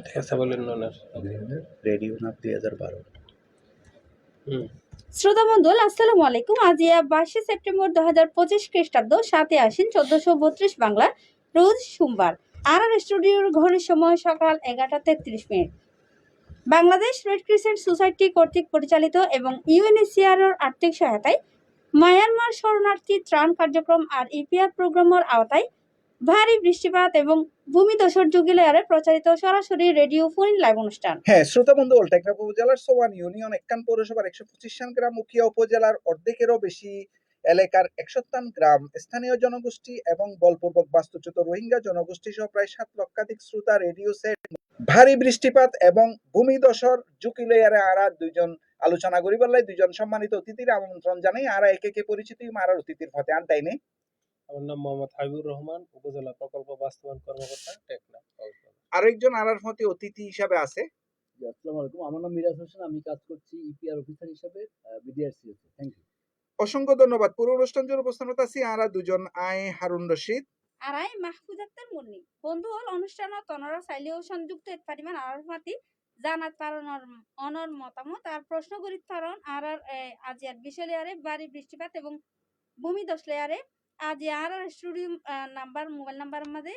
ঠিক আছে বলেন ওনার। রেডিও নাপ 2012। শ্রোতা মণ্ডল আসসালামু আলাইকুম। আজ 22 সেপ্টেম্বর 2025 খ্রিস্টাব্দ 7 আশ্বিন 1432 বাংলা রোজ সোমবার। আর স্টুডিওর ঘড়ির সময় সকাল 11:33। বাংলাদেশ রেড ক্রিসেন্ট সোসাইটি কর্তৃক পরিচালিত এবং ইউএনএইচসিআর আর্থিক সহায়তায় মায়ানমার শরণার্থী ত্রাণ কার্যক্রম আর ইপিআর প্রোগ্রামের আওতায় ভারী বৃষ্টিপাত এবং ভূমিধসের যুগে লেয়ারে প্রচারিত সরাসরি রেডিও ফোন লাইভ অনুষ্ঠান। হ্যাঁ, শ্রোতা বন্ধু, টেকনাফ উপজেলার সোয়ান ইউনিয়ন এক্কান পৌরসভার 125 গ্রাম, উখিয়া উপজেলার অর্ধেকেরও বেশি এলাকার 157 গ্রাম স্থানীয় জনগোষ্ঠী এবং বলপূর্বক বাস্তুচ্যুত রোহিঙ্গা জনগোষ্ঠী সহ প্রায় 7 লক্ষাধিক শ্রোতা রেডিও সেট ভারী বৃষ্টিপাত এবং ভূমিধসের ঝুঁকি লইয়ারে আরা দুইজন আলোচনা করিবার লাই দুইজন সম্মানিত অতিথির আমন্ত্রণ জানাই। আরা একে একে পরিচিতি মারার অতিথির ফতে আনটাই নেই। আমার নাম মোহাম্মদ হাবিবুর রহমান, উপজেলা প্রকল্প বাস্তবায়ন কর্মকর্তা, টেকনাফ। আরেকজন আরার ফতে অতিথি হিসাবে আছে। আসসালামু আলাইকুম, আমার নাম মিরাজ হোসেন, আমি কাজ করছি ইপিআর অফিসার হিসেবে বিডিআরসিএতে। Thank you. অসংখ্য ধন্যবাদ। পুরো অনুষ্ঠান জুড়ে উপস্থাপনা আছি আরা দুজন, আয় হারুন রশিদ আরাই মাহফুজ আক্তার মুন্নি। বন্ধু হল অনুষ্ঠানত তনরা চাইলেও সংযুক্ত পারিমান আর মাতি জানাত পারন অনর মতামত আর প্রশ্ন করিত পারন আর আজিয়ার বিষয় লেয়ারে বাড়ি বৃষ্টিপাত এবং ভূমি দশ লেয়ারে আজি আর স্টুডিও নাম্বার মোবাইল নাম্বার মাঝে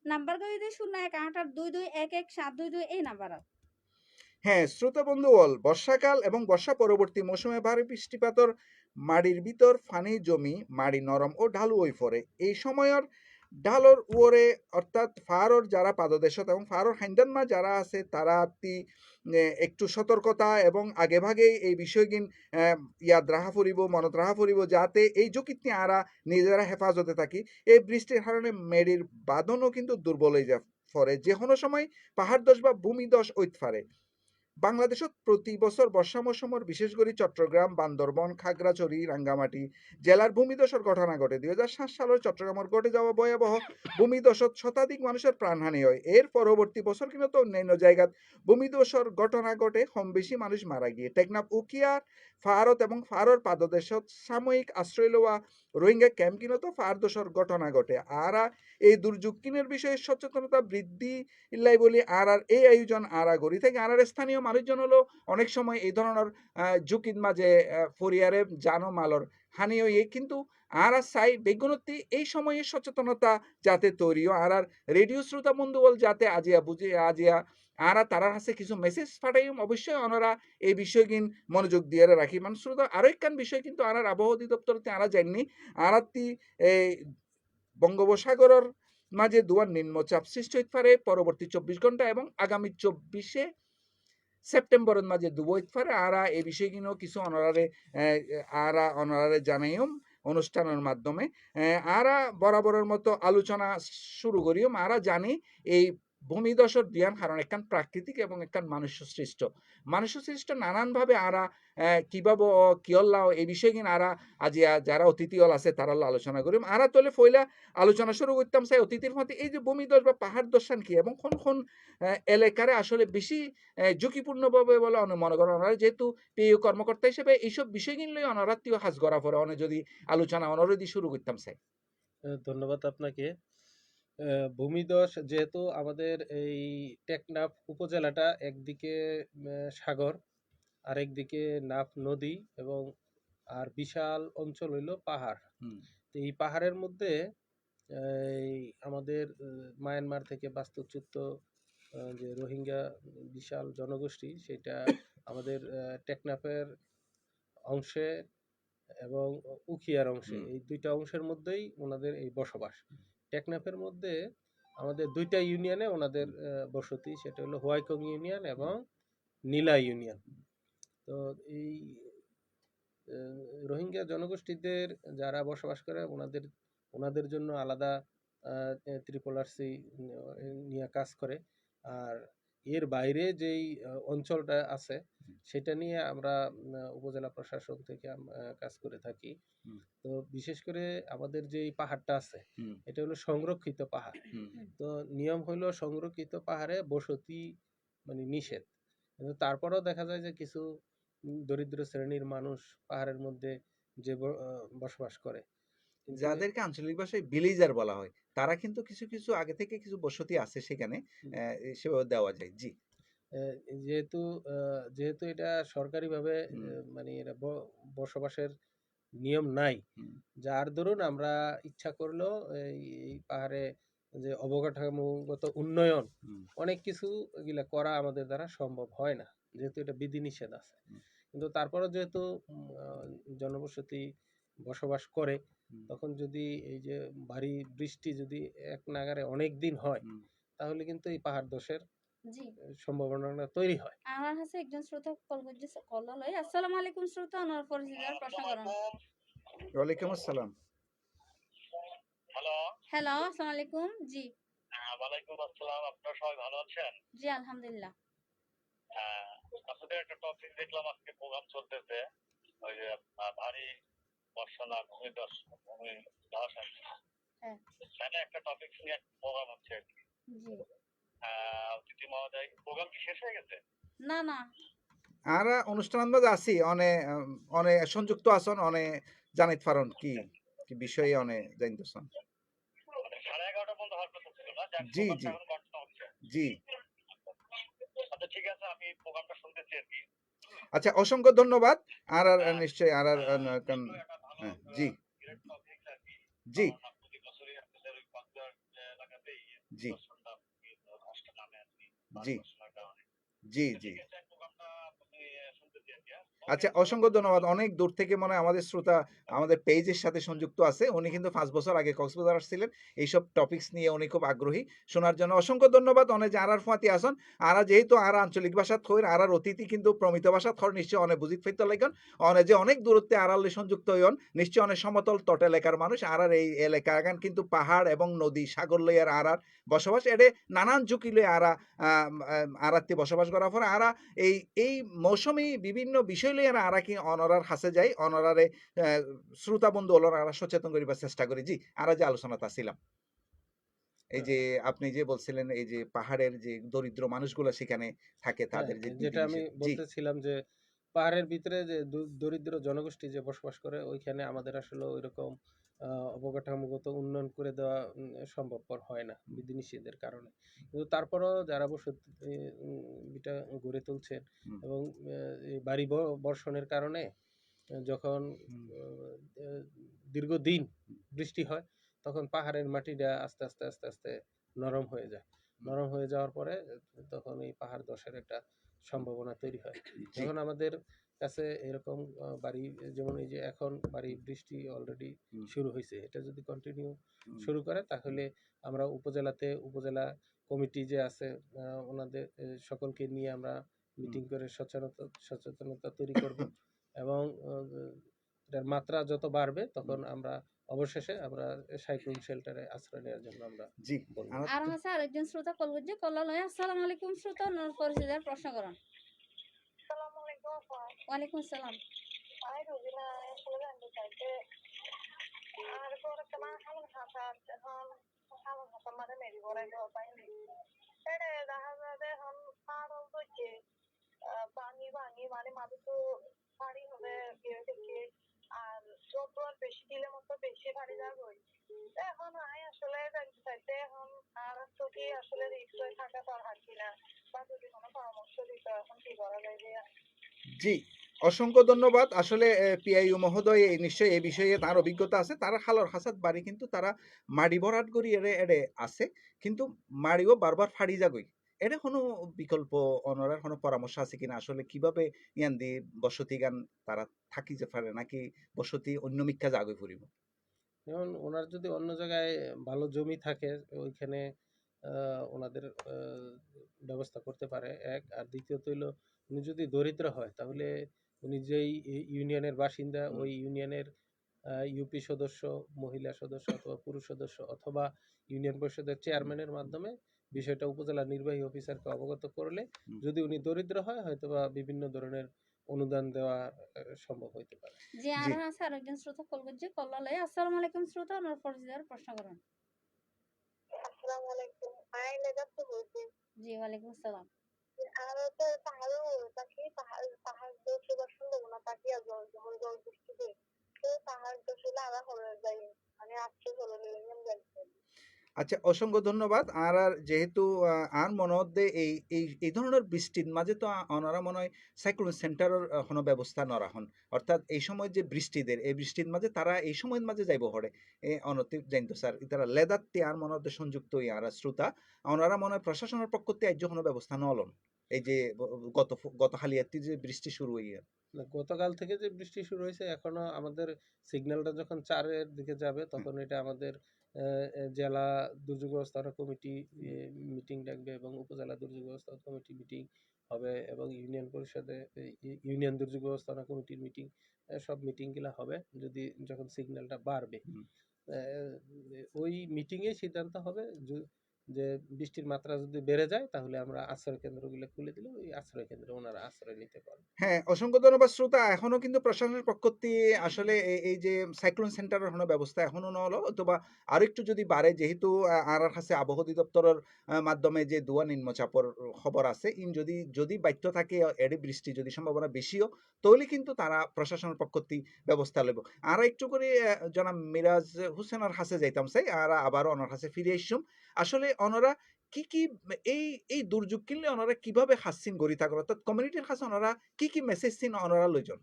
নাম্বার কই দিয়ে 018822117222 এই নাম্বার। হ্যাঁ শ্রোতা বন্ধু বল, বর্ষাকাল এবং বর্ষা পরবর্তী মৌসুমে ভারী বৃষ্টিপাতর মাটির ভিতর ফানি জমি মাটি নরম ও ঢালু হয়ে পড়ে। এই সময়ের ঢালর উড়ে অর্থাৎ ফারর যারা পাদদেশত এবং ফারর হাইন্দানমা যারা আছে তারা একটু সতর্কতা এবং আগে ভাগে এই বিষয়গিন ইয়াদ রাহা ফুরিব, মনত রাহা ফুরিব, যাতে এই ঝুঁকিতে আরা নিজেরা হেফাজতে থাকি। এই বৃষ্টির কারণে মেডির বাঁধনও কিন্তু দুর্বল হয়ে যায় পরে, যে কোনো সময় পাহাড় দশ বা ভূমি দশ হইতে পারে। বাংলাদেশত প্রতি বছর বর্ষা মৌসুমের বিশেষ করে চট্টগ্রাম, বান্দরবন, খাগড়াছড়ি, রাঙ্গামাটি জেলার ভূমিধসের ঘটনা ঘটে। 2007 সালের চট্টগ্রামের ঘটে যাওয়া ভয়াবহ ভূমিধসত শতাধিক মানুষের প্রাণহানি হয়। এর পরবর্তী বছর কিন্তু অন্যান্য জায়গাত ভূমিধসের ঘটনা ঘটে, কম বেশি মানুষ মারা গিয়ে। টেকনাফ, উখিয়ার ফারত এবং ফারর পাদদেশত সাময়িক আশ্রয় লওয়া রোহিঙ্গা ক্যাম্প কিনত ফারদোসর ঘটনা ঘটে। আরা এই দুর্যোগ কিনের বিষয়ে সচেতনতা বৃদ্ধি ইল্লাই বলি আর এই আয়োজন আরা গড়ি থেকে আর স্থানীয় মানুষজন হলো অনেক সময় এই ধরনের ঝুঁকির মাঝে ফরিয়ারে জানো মালর হানি হয়ে, কিন্তু আর চাই বেগুনতি এই সময়ে সচেতনতা যাতে তৈরিও আর রেডিও শ্রোতা বন্ধু বল যাতে আজিয়া বুঝে আজিয়া আর তারার কাছে কিছু মেসেজ পাঠাই। অবশ্যই ওনারা এই বিষয়গিন মনোযোগ দিয়ে রাখি। মানে শ্রোতা আরো একখান বিষয় কিন্তু আর আবহাওয়া অধিদপ্তরতে আরা জাননি আর এই বঙ্গোপসাগরের মাঝে দুয়ার নিম্নচাপ সৃষ্টি হইতে পারে পরবর্তী 24 ঘন্টা এবং আগামী 24 সেপ্টেম্বরের মাঝে দুবো হইতে পারে। আর এই বিষয়গুলো কিছু অনারারে জানাইম অনুষ্ঠানের মাধ্যমে। আরা বরাবরের মতো আলোচনা শুরু করিও। আরা জানি এই ভূমিধসের দিয়ান কারণ একখান প্রাকৃতিক এবং একখান মানুষ সৃষ্ট নানানভাবে আরা কিভাবে কিয়ল্লাও এই বিষয় কিনা আরা আজিয়া যারা অতিথি হল আছে তারা আলোচনা করিম। আরা তোলে ফইলা আলোচনা শুরু করতাম চাই অতিথির মধ্যে এই যে ভূমিধস বা পাহাড় দর্শন কি এবং কোন কোন এলাকারে আসলে বেশি ঝুঁকিপূর্ণভাবে বলে মনে করেন ওনারা যেহেতু পেয় কর্মকর্তা হিসেবে এইসব বিষয় কিনলে অনারাত্মীয় হাজ করা পরে অনেক যদি আলোচনা অনরদি শুরু করতাম চাই। ধন্যবাদ আপনাকে। ভূমিধস যেহেতু আমাদের এই টেকনাফ উপজেলাটা একদিকে সাগর, আরেকদিকে নাফ নদী এবং আর বিশাল অঞ্চল হইল পাহাড়। তো এই পাহাড়ের মধ্যে এই আমাদের মায়ানমার থেকে বাস্তুচ্যুত যে রোহিঙ্গা বিশাল জনগোষ্ঠী, সেটা আমাদের টেকনাফের অংশে এবং উখিয়ার অংশে, এই দুইটা অংশের মধ্যেই ওনাদের এই বসবাস। টেকনাফের মধ্যে আমাদের দুইটা ইউনিয়নে ওনাদের বসতি, সেটা হলো হোয়াইকং ইউনিয়ন এবং নীলা ইউনিয়ন। তো এই রোহিঙ্গা জনগোষ্ঠীদের যারা বসবাস করে ওনাদের জন্য আলাদা RRC নিয়ে কাজ করে। আর এর বাইরে যেই অঞ্চলটা আছে সেটা নিয়ে আমরা উপজেলা প্রশাসন থেকে কাজ করে থাকি। তো বিশেষ করে আমাদের যে পাহাড়টা আছে এটা হলো সংরক্ষিত পাহাড়। তো নিয়ম হলো সংরক্ষিত পাহাড়ে বসতি মানে নিষেধ, কিন্তু তারপরেও দেখা যায় যে কিছু দরিদ্র শ্রেণীর মানুষ পাহাড়ের মধ্যে যে বসবাস করে। কিন্তু যাদেরকে আঞ্চলিক ভাষায় ভিলেজার বলা হয়, তারা কিন্তু কিছু কিছু আগে থেকে কিছু বসতি আছে সেখানে, হুম, সেভাবে দেওয়া যায়। জি। আহ, যেহেতু যেহেতু এটা সরকারিভাবে হুম, মানে এটা বসবাসের নিয়ম নাই, হুম, যার দরুন আমরা ইচ্ছা করলেও এই এই পাহাড়ে যে অবকাঠামোগত উন্নয়ন হুম, অনেক কিছু এগুলা করা আমাদের দ্বারা সম্ভব হয় না, যেহেতু এটা বিধিনিষেধ আছে। হুম, কিন্তু তারপরেও যেহেতু জনবসতি বসবাস করে, হুম, তখন যদি এই যে ভারী বৃষ্টি যদি এক নাগাড়ে অনেক দিন হয়, হুম। তাহলে কিন্তু এই পাহাড় ধসের জি, সম্ভাবনাটা তৈরি হয়। আমার কাছে একজন শ্রোতা কল করছে, কল লই। আসসালামু আলাইকুম শ্রোতা, অনর পরিচিতার প্রশ্ন করুন। ওয়ালাইকুম আসসালাম। হ্যালো। হ্যালো, আসসালামু আলাইকুম। জি, ওয়ালাইকুম আসসালাম। আপনারা সবাই ভালো আছেন? জি আলহামদুলিল্লাহ। হ্যাঁ, আপনাদের একটা টপিক দেখলাম আজকে প্রোগ্রাম চলতেছে। ওই যে ভারী বর্ষা না ভূমিধস ভূমিধস আর কি। হ্যাঁ, তাহলে একটা টপিক নিয়ে একটা প্রোগ্রাম হচ্ছে আর কি। জি। অতিথি মহোদয়, প্রোগ্রাম কি শেষ হয়ে গেছে? না, না। আরা অনুষ্ঠান মাঝে আছি অনে, অনে সংযুক্ত আছেন, অনে জানিত পারন কি কি বিষয়ে অনে জানিতেছেন। মানে 11:30 পর্যন্ত হওয়ার কথা ছিল না? যাক, জি, প্রোগ্রামটা জি, এখন কন্টিনিউ হচ্ছে। জি। আচ্ছা, ঠিক আছে, আমি প্রোগ্রামটা শুনতেছি আর কি। আচ্ছা, অসংখ্য ধন্যবাদ। আর নিশ্চয়ই আর এগুলো একটা ভালো জি, গ্রেট টপিক আর কি। জি, কারণ প্রতি বছরই আপনাদের ওই কক্সবাজার এলাকাতেই জি, দর্শনটা ধসটা নামে আর কি, জি, ভারী বর্ষণের কারণে। জি, তো জি। ঠিক আছে, প্রোগ্রামটা আপনি শুনতেছি আর কি। ওকে, আচ্ছা, অসংখ্য ওকে, ধন্যবাদ। ধন্যবাদ। অনেক দূর থেকে মনে হয় আমাদের শ্রোতা আমাদের পেজের সাথে সংযুক্ত আছে। উনি কিন্তু ৫ বছর আগে কক্সবাজার আসছিলেন। এইসব টপিকস নিয়ে উনি খুব আগ্রহী। শোনার জন্য অসংখ্য ধন্যবাদ। অনে যে আরার ফাঁতি আসন, আরা যেহেতু আরা আঞ্চলিক ভাষা থইর, আরার অতিথি কিন্তু প্রমিত ভাষা থর নিশ্চয় অনেক বুঝিত ফেলতে লাগান। অনে যে অনেক দূরত্বে আড়ালে সংযুক্ত হইন, নিশ্চয় অনেক সমতল তট এলাকার মানুষ। আরার এই এলাকা গান কিন্তু পাহাড় এবং নদী, সাগর লইয়ার আরার বসবাস। এডে নানান ঝুঁকি লইয়া আরাত্তি বসবাস করার পর আরা এই এই মৌসুমী বিভিন্ন বিষয় লইয়া আরা কি অনরার হাসে যাই, অনরারে শ্রোতা বন্ধু হল আরা সচেতন করিবার চেষ্টা করি। জি, আরা যে আলোচনাতে ছিলাম, এই যে আপনি যে বলছিলেন এই যে পাহাড়ের যে দরিদ্র মানুষগুলো সেখানে থাকে, হ্যাঁ, তাদের যে যেটা আমি বিধিনিষেধ। জি, বলতেছিলাম যে পাহাড়ের ভিতরে যে দরিদ্র জনগোষ্ঠী যে বসবাস করে, ওইখানে আমাদের আসলে ওইরকম অবকাঠামোগত উন্নয়ন করে দেওয়া সম্ভবপর হয় না হুম, বিধিনিষেধের কারণে। কিন্তু তারপরেও যারা বসতি এটা গড়ে তুলছেন, হুম, এবং এই বাড়ি বর্ষণের কারণে যখন হুম, আহ, দীর্ঘদিন বৃষ্টি হয়, তখন পাহাড়ের মাটিটা আস্তে আস্তে আস্তে আস্তে নরম হয়ে যায়। হুম, নরম হয়ে যাওয়ার পরে তখন এই পাহাড় ধসের একটা হুম, সম্ভাবনা তৈরি হয়। জি, যখন আমাদের কাছে এরকম বাড়ি, যেমন এই যে এখন বাড়ি হুম, বৃষ্টি অলরেডি হুম, শুরু হয়েছে, এটা যদি কন্টিনিউ হুম, শুরু করে, হুম, তাহলে আমরা উপজেলাতে উপজেলা কমিটি যে আছে, ওনাদের সকলকে নিয়ে আমরা হুম, মিটিং করে সচেতনতা তৈরি করব। এবং এটার মাত্রা যত বাড়বে, হুম, তখন আমরা অবশেষে আমরা সাইক্লোন শেল্টারে আশ্রয় নেওয়ার জন্য আমরা জি। বলবো। আর আর কাছে আরেকজন শ্রোতা কল করছে, কল লই। আসসালামু আলাইকুম শ্রোতা, অনর পরিচিতার প্রশ্ন করুন। আসসালামু আলাইকুম। ওয়ালাইকুম আসসালাম। আমি রুবিনা, আসলে জানতে চাইতে আর পরে তোমার হামল হাসা এখন হামল হাসা মানে মেরি বড়াই দেওয়া পাইনি এটা দেখা যাবে এখন পারল হচ্ছে ভাঙি ভাঙি মানে মাঝে তো ভারী হবে বের থেকে আর যত আর বেশি দিলে মতো বেশি ভারী যাবে এখন আমি আসলে জানতে চাইতে এখন আর তো কি আসলে রিস্ক হয়ে থাকা তো আর হাঁটছি না বা যদি কোনো পরামর্শ দিত এখন কি করা যায় যে জি, অসংখ্য ধন্যবাদ। আসলে পিআইইউ মহোদয় নিশ্চয়ই এই বিষয়ে তার অভিজ্ঞতা আছে। তারা খালর হাসাত বাড়ি কিন্তু তারা মাড়ি ভরাট করি এড়ে এড়ে আছে। কিন্তু মাড়িও বারবার ফাড়ি যাগই। এটা কোনো বিকল্প অনরার কোনো পরামর্শ আছে কিনা? আসলে কিভাবে ইয়ান দি বসতি গান তারা থাকি যে পারে নাকি বসতি অন্য মিথ্যা জাগই ফুরিব? যেমন ওনার যদি অন্য জায়গায় ভালো জমি থাকে, ওইখানে ওনাদের ব্যবস্থা করতে পারে এক। আর দ্বিতীয়ত হইলো, উনি যদি দরিদ্র হয়, তাহলে উনি যেই ইউনিয়নের বাসিন্দা, হুম, ওই ইউনিয়নের ইউপি সদস্য, মহিলা সদস্য অথবা পুরুষ সদস্য, অথবা ইউনিয়ন পরিষদের হুম, চেয়ারম্যানের মাধ্যমে বিষয়টা উপজেলা নির্বাহী অফিসারকে অবগত করলে, হুম। যদি উনি দরিদ্র হয়, হয়তোবা বিভিন্ন ধরনের অনুদান দেওয়া সম্ভব হইতে পারে। জি, আর জি, আছে আরেকজন শ্রোতা কল করছে, কল লই। আসসালামু আলাইকুম শ্রোতা, অনর পরিচিতার প্রশ্ন করুন। আসসালামু আলাইকুম আই লেদা তো বলছি জি, ওয়ালাইকুম আসসালাম। আর তো পাহাড়ও তাকে পাহাড় পাহাড় তো সুদর্শন দেবো না তাকে আর জল যখন জল বৃষ্টি দেয় তো পাহাড় তো শুলে আলাদা হয়ে যায় আমি আজকে চলে গেলাম যাইতে আচ্ছা, অসংখ্য ধন্যবাদ। আর যেহেতু আর মনে হচ্ছে এই ধরনের বৃষ্টির মাঝে তো ওনারা মনে হয় সাইক্লোন সেন্টারের কোনো ব্যবস্থা নরা হন, অর্থাৎ এই সময় যে বৃষ্টিদের এই বৃষ্টির মাঝে তারা এই সময়ের মাঝে যাইব হরে অনতি জানতো স্যার তারা লেদারতে আর মনে হচ্ছে সংযুক্ত আর শ্রোতা ওনারা মনে হয় প্রশাসনের পক্ষ থেকে আজ কোনো ব্যবস্থা নলন এই যে গত গত হালিয়াতি যে বৃষ্টি শুরু হইয়া। না, গতকাল থেকে যে বৃষ্টি শুরু হয়েছে এখনো আমাদের সিগন্যালটা যখন 4-এর দিকে যাবে তখন এটা আমাদের জেলা দুর্যোগ ব্যবস্থাপনা কমিটি মিটিং ডাকবে এবং উপজেলা দুর্যোগ ব্যবস্থাপনা কমিটি মিটিং হবে এবং ইউনিয়ন পরিষদে ইউনিয়ন দুর্যোগ ব্যবস্থাপনা কমিটির মিটিং, সব মিটিংগুলো হবে যদি যখন সিগন্যালটা বাড়বে। হুম। ওই মিটিংয়ে সিদ্ধান্ত হবে যে বৃষ্টির মাত্রা যদি বেড়ে যায় তাহলে আমরা আশ্রয় কেন্দ্রগুলো খুলে দিলে ওই আশ্রয় কেন্দ্রে ওনারা আশ্রয় নিতে পারবে। হ্যাঁ, অসংখ্য ধন্যবাদ শ্রোতা। এখনো কিন্তু প্রশাসনের পক্ষ থেকে আসলে এই যে সাইক্লোন সেন্টারের কোনো ব্যবস্থা এখনো না হলো, অথবা আরেকটু যদি বাড়ে, যেহেতু আর কাছে আবহাওয়া অধিদপ্তরের মাধ্যমে যে দোয়া নিম্নচাপের খবর আছে, যদি বাধ্য থাকে এডি বৃষ্টি যদি সম্ভাবনা বেশিও, তাহলে কিন্তু তারা প্রশাসনের পক্ষ থেকে ব্যবস্থা লইব। আর একটু করে জনাব মিরাজ হোসেনের কাছে যাইতাম চাই, আর আবার ওনার কাছে ফিরে আসছুম। আসলে ওনারা কি এই দুর্যোগ কিনলে ওনারা কিভাবে হাসিন গড়ি থাকেন, অর্থাৎ কমিউনিটির কাছে ওনারা কি মেসেজ দিন ওনারা লইজন?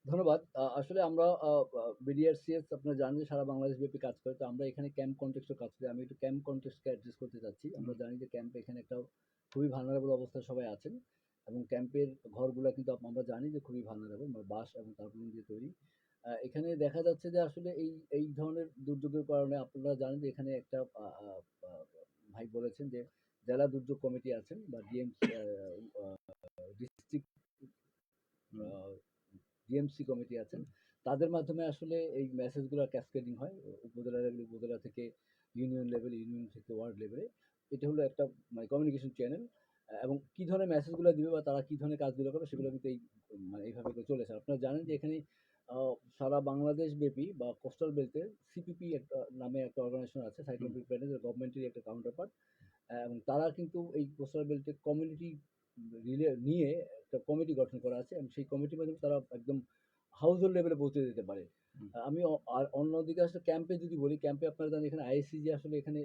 ধন্যবাদ। আসলে আমরা বিডিআরসিএস আপনারা জানেন যে সারা বাংলাদেশ ব্যাপী কাজ করে। তো আমরা এখানে ক্যাম্প কনটেক্সটে কাজ করি। আমি একটু ক্যাম্প কনটেক্সটকে অ্যাড্রেস করতে চাচ্ছি। আমরা জানি যে ক্যাম্পে এখানে একটা খুবই ভালনারেবল অবস্থায় সবাই আছেন এবং ক্যাম্পের ঘরগুলা কিন্তু আমরা জানি যে খুবই ভালনারেবল, মানে বাঁশ এবং তারপলিন দিয়ে তৈরি। এখানে দেখা যাচ্ছে যে আসলে এই ধরনের দুর্যোগের কারণে আপনারা জানেন যে এখানে একটা আ আ আ ভাই বলেছেন যে জেলা দুর্যোগ কমিটি আছেন বা ডিএমসি ডিস্ট্রিক্ট হুম, আ ডিএমসি কমিটি আছেন। তাদের মাধ্যমে আসলে এই মেসেজগুলো ক্যাসকেডিং হয়। উপজেলা লেভেলে, উপজেলা থেকে ইউনিয়ন লেভেলে, ইউনিয়ন থেকে ওয়ার্ড লেভেলে। এটা হলো একটা মানে কমিউনিকেশন চ্যানেল। এবং কি ধরনের মেসেজগুলো দিবে বা তারা কি ধরনের কাজগুলো করবে সেগুলো কিন্তু মানে এইভাবে করে চলেছে। আপনারা জানেন যে এখানে আ সারা বাংলাদেশ ব্যাপী বা কোস্টাল বেল্টে সিপিপি একটা নামে একটা অর্গানাইজেশন আছে, হুম, সাইক্লোন প্রিপারেশন গভর্নমেন্টেরই একটা কাউন্টার পার্ট। এবং তারা কিন্তু এই কোস্টাল বেল্টে কমিউনিটি নিয়ে একটা কমিটি গঠন করা আছে এবং সেই কমিটির মাধ্যমে তারা একদম হাউস হোল্ড লেভেলে পৌঁছে দিতে পারে। হুম, আমি আর অন্যদিকে আসলে ক্যাম্পে যদি বলি, ক্যাম্পে আপনারা জানেন এখানে আইএসসিজি আসলে এখানে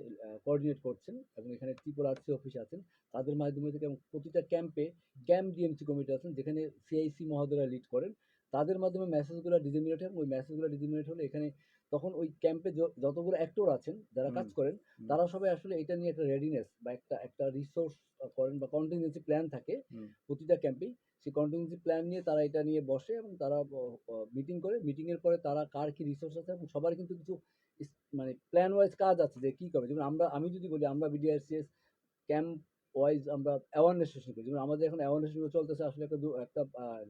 কোঅর্ডিনেট করছেন এবং এখানে ত্রিপুরা আরসি অফিস আছেন। তাদের মাধ্যমে থেকে এবং প্রতিটা ক্যাম্পে ক্যাম্প ডিএমসি কমিটি আছেন যেখানে সিআইসি মহোদয়রা লিড করেন। তাদের মাধ্যমে মেসেজগুলো ডিসেমিনেট হয় এবং ওই মেসেজগুলো ডিসেমিনেট হলে এখানে তখন ওই ক্যাম্পে যতগুলো অ্যাক্টর আছেন যারা হুম, কাজ করেন, হুম, তারা সবাই আসলে এটা নিয়ে একটা রেডিনেস বা একটা রিসোর্স করেন বা কন্টিনজেন্সি প্ল্যান থাকে হুম, প্রতিটা ক্যাম্পেই। সেই কন্টিনজেন্সি প্ল্যান নিয়ে তারা এটা নিয়ে বসে এবং তারা মিটিং করে। মিটিং এর পরে তারা কার কি রিসোর্স আছে এবং সবার কিন্তু কিছু মানে প্ল্যান ওয়াইজ কাজ আছে যে কি করবে। যেমন আমি যদি বলি আমরা বিডিআরসিএস ক্যাম্প ওয়াইজ আমরা অ্যাওয়ারনেস সেশন করি। যেমন আমাদের এখন অ্যাওয়ারনেস সেশন চলতেছে, আসলে একটা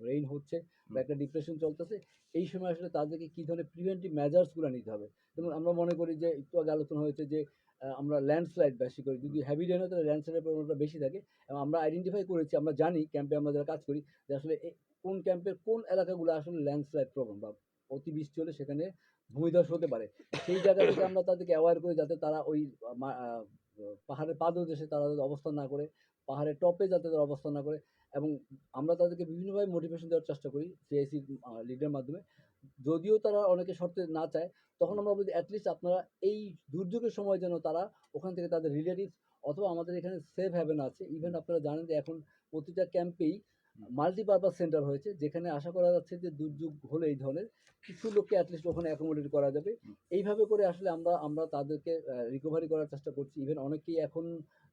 রেইন হচ্ছে বা হুম, একটা ডিপ্রেশন চলতেছে। এই সময় আসলে তাদেরকে কি ধরনের প্রিভেন্টিভ মেজার্স গুলো নিতে হবে। যেমন আমরা মনে করি যে একটু আগে আলোচনা হয়েছে যে আমরা ল্যান্ডস্লাইড বেশি করি। যদি হেভি রেইন হয় তাহলে ল্যান্ডস্লাইডের পরিমাণটা বেশি থাকে এবং আমরা আইডেন্টিফাই করেছি, আমরা জানি ক্যাম্পে আমরা যারা কাজ করি যে আসলে কোন ক্যাম্পের কোন এলাকাগুলো আসলে ল্যান্ডস্লাইড প্রবণ বা অতিবৃষ্টি হলে সেখানে ভূমিধস হতে পারে। সেই জায়গা থেকে আমরা তাদেরকে অ্যাওয়ার করি যাতে তারা ওই পাহাড়ের পাদদেশে তারা যাতে অবস্থান না করে, পাহাড়ের টপে যাতে তারা অবস্থান না করে। এবং আমরা তাদেরকে বিভিন্নভাবে মোটিভেশন দেওয়ার চেষ্টা করি সিআইসি লিডের মাধ্যমে। যদিও তারা অনেকে শর্তে না চায়, তখন আমরা বলি এটলিস্ট আপনারা এই দুর্যোগের সময় যেন তারা ওখান থেকে তাদের রিলেটিভস অথবা আমাদের এখানে সেফ হ্যাভেন আছে। ইভেন আপনারা জানেন যে এখন প্রতিটা ক্যাম্পেই মাল্টিপারপাস সেন্টার হয়েছে যেখানে আশা করা যাচ্ছে যে দুর্যোগ হলে এই ধরনের কিছু লোককে অ্যাটলিস্ট ওখানে অ্যাকোমোডেট করা যাবে। এইভাবে করে আসলে আমরা তাদেরকে রিকভারি করার চেষ্টা করছি। ইভেন অনেকেই এখন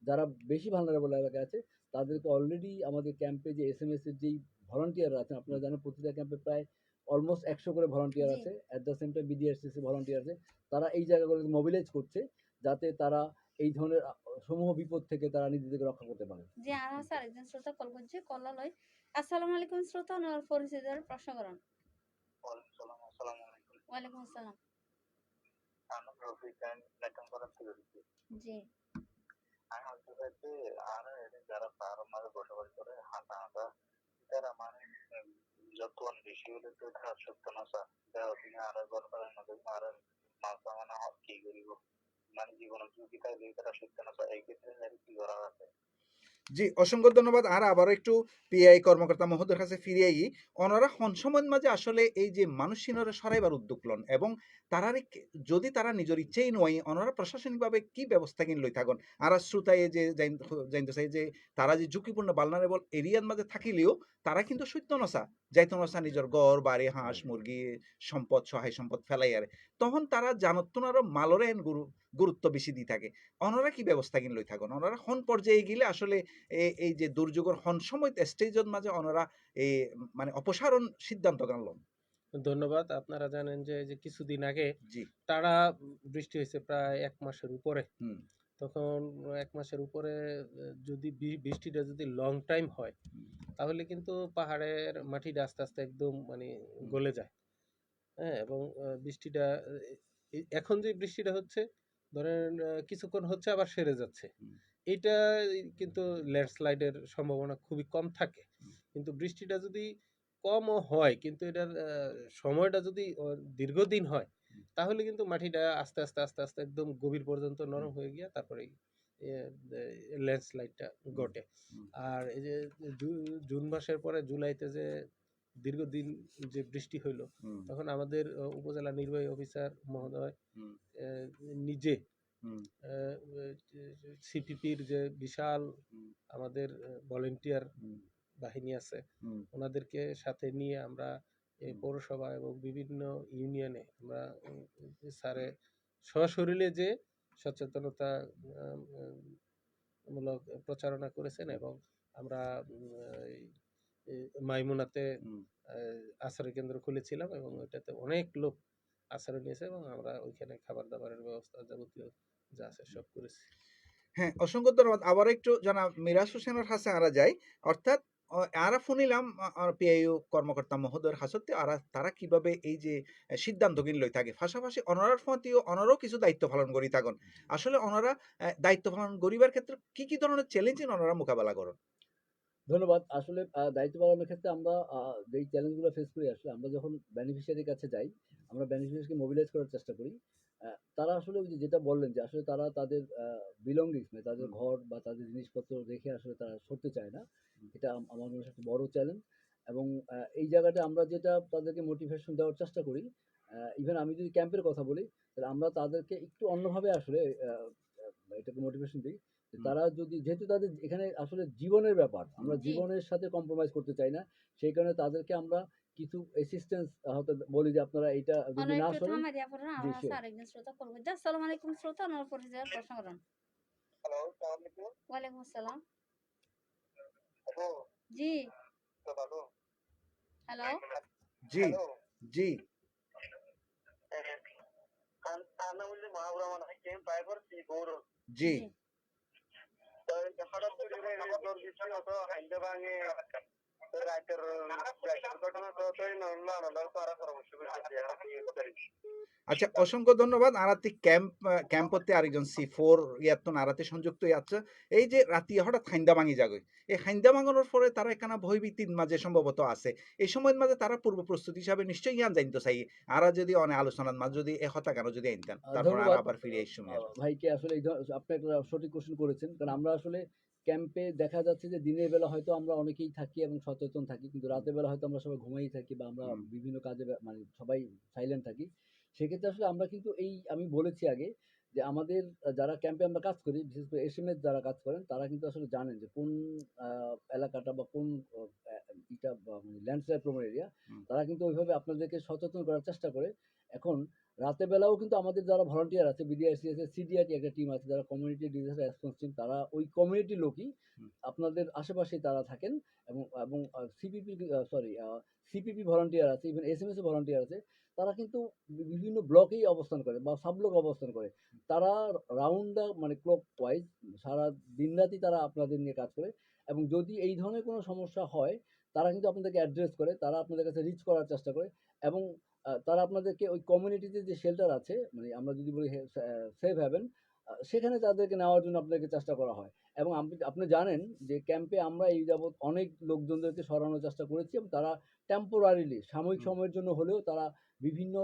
যারা বেশি ভালনারেবল এলাকায় আছে তাদেরকে অলরেডি আমাদের ক্যাম্পে যে এসএমএস এর যেই ভলান্টিয়াররা আছেন, আপনারা জানেন প্রতিটা ক্যাম্পে প্রায় অলমোস্ট ১০০ করে ভলান্টিয়ার জি আছে। At the same time BDRCC volunteer আছে। তারা এই জায়গাগুলোকে মোবিলাইজ করছে যাতে তারা এই ধরনের সমূহ বিপদ থেকে তারা নিজেদেরকে রক্ষা করতে পারে। জি আর আছে আরেকজন শ্রোতা কল করছে, কল্লা লয়। আসসালামু আলাইকুম শ্রোতা, ওনার পরিচিতর প্রশ্ন করুন। ওয়ালাইকুম সালাম আসসালামু আলাইকুম ওয়ালাইকুম আসসালাম। আমি রফিক আমি লেটন করা ছিল জি আমি হচ্ছে যে আর যারা পাহাড়ের মাঝে বসবাস করে হাঁটা হাঁটা তারা মানে যতক্ষণ বেশি হলে তো তারা সত্য নশা দেওয়া দিনে আর ঘর করার মধ্যে আর মাছ মানে কি করিব মানে জীবনের ঝুঁকি থাকলে তারা সত্য নশা এই ক্ষেত্রে কি করা আছে? জি, অসংখ্য ধন্যবাদ। আর আবারও একটু পিআই কর্মকর্তা মহোদয়ের কাছে ফিরে আই। ওনারা হন সময়ের মাঝে আসলে এই যে মানুষ চিনরে সরাইবার উদ্যোগ লন এবং তারারে যদি তারা নিজের ইচ্ছেই নয়, ওনারা প্রশাসনিকভাবে কি ব্যবস্থা কিন লই থাকুন। আর শ্রোতায় যে জানতে চাই যে তারা যে ঝুঁকিপূর্ণ ভালনারেবল এরিয়ার মাঝে থাকিলেও তারা কিন্তু সত্য নসা যাইতো নসা নিজের ঘর বাড়ি হাঁস মুরগি সম্পদ সহায় সম্পদ ফেলাই আরে তখন তারা জানতন আরো মালরে গুরুত্ব বেশি দিয়ে থাকে। ওনারা কি ব্যবস্থা কিন লই থাকুন। ওনারা হন পর্যায়ে গেলে আসলে এই যে দুর্যোগের হন সময় স্টেজের মাঝে ওনারা এই মানে অপসারণ সিদ্ধান্ত গানলন। ধন্যবাদ। আপনারা জানেন যে এই যে কিছুদিন আগে জি। টানা বৃষ্টি হয়েছে প্রায় ১ মাসের উপরে। হুম। তখন ১ মাসের উপরে যদি বৃষ্টিটা যদি লং টাইম হয়, তাহলে কিন্তু পাহাড়ের মাটিটা আস্তে, আস্তে একদম মানে গলে যায়। হ্যাঁ? এবং বৃষ্টিটা এখন যে বৃষ্টিটা হচ্ছে ধরেন কিছুক্ষণ হচ্ছে আবার সেরে যাচ্ছে। হুম। এইটা কিন্তু ল্যান্ডস্লাইডের সম্ভাবনা খুবই কম থাকে। হুম। কিন্তু বৃষ্টিটা যদি কমও হয় কিন্তু এটার সময়টা যদি দীর্ঘদিন হয়, হুম। তাহলে কিন্তু মাটিটা আস্তে, আস্তে, আস্তে, আস্তে একদম গভীর পর্যন্ত হুম। নরম হয়ে গিয়া তারপরে এ ল্যান্ডস্লাইডটা ঘটে। হুম। আর এই যে জুন মাসের পরে জুলাইতে যে দীর্ঘদিন যে বৃষ্টি হইল, হুম। তখন আমাদের উপজেলা নির্বাহী অফিসার মহোদয় হুম। নিজে হুম। সিপিপির যে বিশাল হুম। আমাদের ভলেন্টিয়ার হুম। বাহিনী আছে, হুম। ওনাদেরকে সাথে নিয়ে আমরা এই হুম। পৌরসভা এবং বিভিন্ন ইউনিয়নে আমরা স্যারে সশরীরে যে সচেতনতা মূলক প্রচারণা করেছেন এবং আমরা এই এই মাইমুনাতে হুম। আশ্রয় কেন্দ্র খুলেছিলাম এবং ওইটাতে অনেক লোক আশ্রয় নিয়েছে এবং আমরা ওইখানে খাবার দাবারের ব্যবস্থা যাবতীয় যা আছে সব করেছি। হ্যাঁ, অসংখ্য ধন্যবাদ। আবার একটু জনাব মিরাজ হোসেনের কাছে আরা যাই। অর্থাৎ আরা শুনিলাম পিআইইউ কর্মকর্তা মহোদয়ের হাসতে তারা কিভাবে এই যে সিদ্ধান্ত গিন লই থাকে। পাশাপাশি অনারার ফতিও অনারাও কিছু দায়িত্ব পালন করি থাকুন। আসলে অনারা দায়িত্ব পালন করিবার ক্ষেত্রে কি ধরনের চ্যালেঞ্জ অনারা মোকাবেলা করেন? ধন্যবাদ। আসলে দায়িত্ব পালনের ক্ষেত্রে আমরা যেই চ্যালেঞ্জগুলো ফেস করি আসলে আমরা যখন বেনিফিশিয়ারির কাছে যাই, আমরা বেনিফিশিয়ারিকে মোবিলাইজ করার চেষ্টা করি। তারা আসলে ওই যে যেটা বললেন যে আসলে তারা তাদের বিলঙ্গিংস মানে তাদের হুম। ঘর বা তাদের জিনিসপত্র রেখে আসলে তারা সরতে চায় না। হুম। এটা আমার মনে হয় একটা বড় চ্যালেঞ্জ এবং এই জায়গাটা আমরা যেটা তাদেরকে মোটিভেশন দেওয়ার চেষ্টা করি, ইভেন আমি যদি ক্যাম্পের কথা বলি, তাহলে আমরা তাদেরকে একটু অন্যভাবে আসলে আ আ এটাকে মোটিভেশন দেই। যে হুম। তারা যদি যেহেতু তাদের এখানে আসলে জীবনের ব্যাপার, আমরা জি। জীবনের সাথে কম্প্রোমাইজ করতে চাই না। সেই কারণে তাদেরকে আমরা কিছু অ্যাসিস্ট্যান্স হয়তো বলি যে আপনারা এইটা যদি ওনারা না একটু সরেন। থামাই দিয়া পড়েন, জি, আমরা আছে শিওর। আরেকজন শ্রোতা করবো। জি, আসসালামু আলাইকুম শ্রোতা, ওনার পরিচয় প্রশ্ন করুন। হ্যালো, সালাম আলাইকুম। ওয়ালাইকুম আসসালাম। আপু, জি, তো ভালো? হ্যালো। জি, হ্যালো। জি, আমার নাম হচ্ছে মাহবুব রহমান হাকিম, ড্রাইভার গৌরব। জি। জি। তো হঠাৎ করে জ্বর বৃষ্টি হতো হাইন্দা ভাঙে রাতের ঘটনা তো নড়লো আনালো তারা পরামর্শ করতেছি। আচ্ছা, অসংখ্য ধন্যবাদ। আরাতি ক্যাম্পতে আরেকজন C4 ইয়াত্তন আরাতে সংযুক্ত আছে। এই যে রাতি হঠাৎ খাইন্দা ভাঙি যাগই। এই খাইন্দা ভাঙানোর পরে তারা একখানা ভয়ভীতির মাঝে সম্ভবত আছে। এই সময়ের মাঝে তারা পূর্ব প্রস্তুতি হিসাবে নিশ্চয়ই ইয়ান জানতে চাই। আরা যদি অনে আলোচনার মাঝে যদি এ কথা কেন যদি আনতেন। তারপর আর ধন্যবাদ আবার ফিরে এই সময়। ভাইকে আসলে আপনি একটা সঠিক কোয়েশ্চেন করেছেন। কারণ আমরা আসলে ক্যাম্পে দেখা যাচ্ছে যে দিনের বেলা হয়তো আমরা অনেকেই থাকি এবং সচেতন থাকি। কিন্তু রাতের বেলা হয়তো আমরা সবাই ঘুমায়েই থাকি বা আমরা হুম। বিভিন্ন কাজে মানে সবাই সাইলেন্ট থাকি। সেক্ষেত্রে আসলে আমরা কিন্তু আমি বলেছি আগে যে আমাদের যারা ক্যাম্পে আমরা কাজ করি, বিশেষ করে এসএমএস যারা কাজ করেন তারা কিন্তু আসলে জানেন যে কোন আ এলাকাটা বা কোন অ অ্যা ইটা বা মানে ল্যান্ডস্লাইড প্রবণ এরিয়া। হুম। তারা কিন্তু ওইভাবে আপনাদেরকে সচেতন করার চেষ্টা করে। এখন রাতের বেলাও কিন্তু আমাদের যারা ভলান্টিয়ার আছে বিডিআরসিএস এর সিডিআরটি একটা টিম আছে যারা কমিউনিটি ডিজাস্টার রেসপন্স টিম, তারা ওই কমিউনিটির লোকই হুম। আপনাদের আশেপাশেই তারা থাকেন এবং এবং সিপিপি ভলান্টিয়ার আছে, ইভেন এসএমএস এর ভলান্টিয়ার আছে। তারা কিন্তু বিভিন্ন ব্লকেই অবস্থান করে বা সাব ব্লকে অবস্থান করে। তারা রাউন্ড দা মানে ক্লক ওয়াইজ সারা দিনরাতই তারা আপনাদের নিয়ে কাজ করে এবং যদি এই ধরনের কোনো সমস্যা হয়, তারা কিন্তু আপনাদেরকে অ্যাড্রেস করে, তারা আপনাদের কাছে রিচ করার চেষ্টা করে এবং তারা আপনাদেরকে ওই কমিউনিটিতে যে শেল্টার আছে, মানে আমরা যদি বলি সেফ হ্যাভেন, সেখানে তাদেরকে নেওয়ার জন্য আপনাদেরকে চেষ্টা করা হয় এবং আপনি জানেন যে ক্যাম্পে আমরা এই যাবৎ অনেক লোকজনদেরকে সরানোর চেষ্টা করেছি এবং তারা টেম্পোরারিলি সাময়িক হুম। সময়ের জন্য হলেও তারা বিভিন্ন